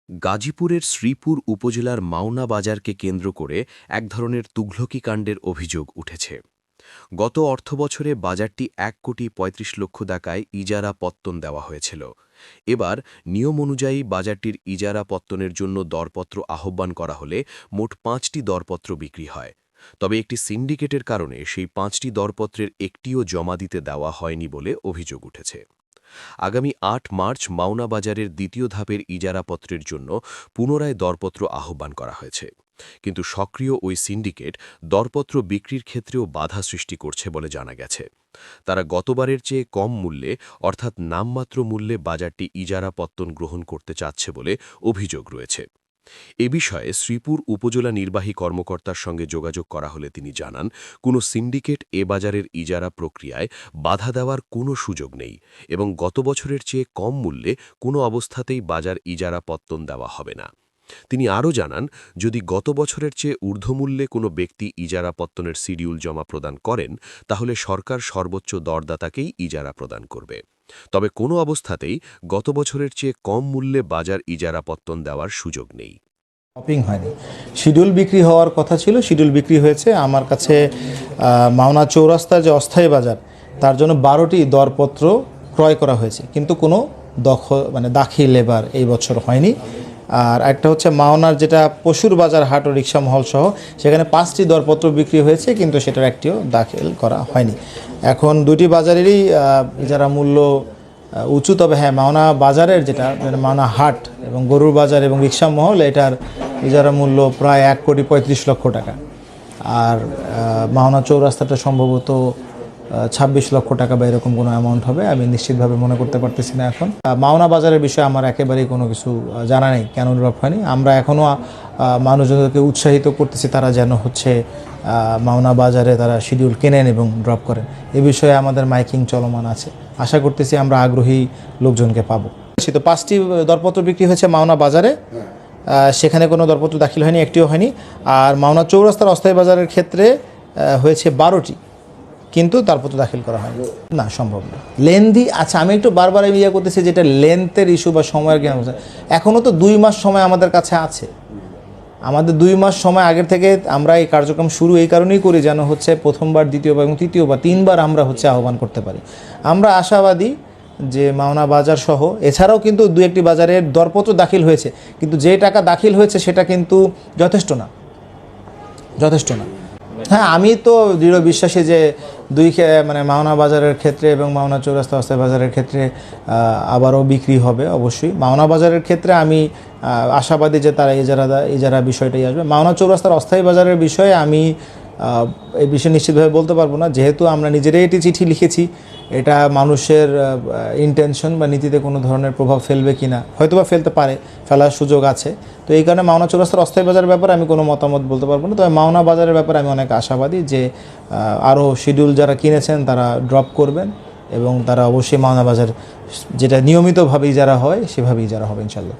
গাজীপুরের শ্রীপুর উপজেলার মাওনা বাজারকে কেন্দ্র করে এক ধরনের তুঘলকি কাণ্ডের অভিযোগ উঠেছে। গত অর্থবছরে বাজারটি ১,৩৫,০০,০০০ টাকায় ইজারা পত্তন দেওয়া হয়েছিল। এবার নিয়ম অনুযায়ী বাজারটির ইজারা পত্তনের জন্য দরপত্র আহ্বান করা হলে মোট ৫টি দরপত্র বিক্রি হয়। তবে একটি সিন্ডিকেটের কারণে সেই ৫টি দরপত্রের একটিও জমা দিতে দেওয়া হয়নি বলে অভিযোগ উঠেছে। আগামী ৮ মার্চ মাওনা বাজারের দ্বিতীয় ধাপের ইজারাপত্রের জন্য পুনরায় দরপত্র আহ্বান করা হয়েছে, কিন্তু সক্রিয় ওই সিন্ডিকেট দরপত্র বিক্রির ক্ষেত্রেও বাধা সৃষ্টি করছে বলে জানা গেছে। তারা গতবারের চেয়ে কম মূল্যে অর্থাৎ নামমাত্র মূল্যে বাজারটি ইজারাপত্তন গ্রহণ করতে চাচ্ছে বলে অভিযোগ রয়েছে। এ বিষয়ে শ্রীপুর উপজেলা নির্বাহী কর্মকর্তার সঙ্গে যোগাযোগ করা হলে তিনি জানান, কোনো সিন্ডিকেট এ বাজারের ইজারা প্রক্রিয়ায় বাধা দেওয়ার কোনো সুযোগ নেই এবং গত বছরের চেয়ে কম মূল্যে কোনো অবস্থাতেই বাজার ইজারা পত্তন দেওয়া হবে না। তিনি আরও জানান, যদি গত বছরের চেয়ে ঊর্ধ্বমূল্যে কোনো ব্যক্তি ইজারা পত্তনের শিডিউল জমা প্রদান করেন তাহলে সরকার সর্বোচ্চ দরদাতাকেই ইজারা প্রদান করবে। তবে কোনো অবস্থাতেই গত বছরের চেয়ে কম মূল্যে বাজার ইজারা পত্তন দেওয়ার সুযোগ নেই। শপিং হয়নি, শিডিউল বিক্রি হওয়ার কথা ছিল, শিডিউল বিক্রি হয়েছে। আমার কাছে মাওনা চৌরাস্তার যে অস্থায়ী বাজার তার জন্য 12টি দরপত্র ক্রয় করা হয়েছে, কিন্তু কোনো দাখিল এবার এই বছর হয়নি। আর একটা হচ্ছে মাওনার যেটা পশুর বাজার হাট ও রিক্সা মহল সহ, সেখানে 5টি দরপত্র বিক্রি হয়েছে, কিন্তু সেটার একটিও দাখিল করা হয়নি। এখন দুটি বাজারেরই ইজারা মূল্য উঁচু, তবে হ্যাঁ, মাওনা বাজারের যেটা মাওনা হাট এবং গরুর বাজার এবং রিক্সা মহল, এটার ইজারা মূল্য প্রায় ১,৩৫,০০,০০০ টাকা। আর মাওনা চৌরাস্তাটা সম্ভবত ২৬ লক্ষ টাকা বা এরকম কোনো অ্যামাউন্ট হবে, আমি নিশ্চিতভাবে মনে করতে পারতেছি না। এখন মাওনা বাজারের বিষয়ে আমার একেবারেই কোনো কিছু জানা নেই, কেন ড্রপ হয়নি। আমরা এখনও মানুষজনদেরকে উৎসাহিত করতেছি তারা যেন মাওনা বাজারে তারা শিডিউল কেনেন এবং ড্রপ করেন। এ বিষয়ে আমাদের মাইকিং চলমান আছে, আশা করতেছি আমরা আগ্রহী লোকজনকে পাবো। তো 5টি দরপত্র বিক্রি হয়েছে মাওনা বাজারে, সেখানে কোনো দরপত্র দাখিল হয়নি, একটিও হয়নি। আর মাওনা চৌরাস্তার অস্থায়ী বাজারের ক্ষেত্রে হয়েছে 12টি, কিন্তু দরপত্র দাখিল করা হয়নি। না, সম্ভব না। লেন্দি, আচ্ছা, আমি একটু বারবার করতেছি যেটা লেন্থের ইস্যু বা সময়ের জ্ঞান। এখনও তো 2 মাস সময় আমাদের কাছে আছে। আমাদের 2 মাস সময় আগের থেকে আমরা এই কার্যক্রম শুরু এই কারণেই করি যেন প্রথমবার, দ্বিতীয়বার এবং তৃতীয়বার 3বার আমরা আহ্বান করতে পারি। আমরা আশাবাদী যে মাওনা বাজার সহ এছাড়াও কিন্তু 2-1টি বাজারের দরপত্র দাখিল হয়েছে, কিন্তু যে টাকা দাখিল হয়েছে সেটা কিন্তু যথেষ্ট না। হ্যাঁ, আমি তো দৃঢ় বিশ্বাসী যে মাওনা বাজারের ক্ষেত্রে এবং মাওনা চৌরাস্তা অস্থায়ী বাজারের ক্ষেত্রে আবারও বিক্রি হবে অবশ্যই। মাওনা বাজারের ক্ষেত্রে আমি আশাবাদী যে তারা ইজারা বিষয়টাই আসবে। মাওনা চৌরাস্তার অস্থায়ী বাজারের বিষয়ে আমি এই বিষয়ে নিশ্চিতভাবে বলতে পারবো না, যেহেতু আমরা নিজেরাই এটি চিঠি লিখেছি। এটা মানুষের ইন্টেনশন বা নীতিতে কোনো ধরনের প্রভাব ফেলবে কি না, হয়তো বা ফেলার সুযোগ আছে। তো এই কারণে মাওনা চৌরাস্তার অস্থায়ী বাজারের ব্যাপারে আমি কোনো মতামত বলতে পারবো না। তবে মাওনা বাজারের ব্যাপারে আমি অনেক আশাবাদী যে আরও শিডিউল যারা কিনেছেন তারা ড্রপ করবেন এবং তারা অবশ্যই মাওনা বাজার যেটা নিয়মিতভাবেই যারা হয় সেভাবেই যারা হবে ইনশাল্লাহ।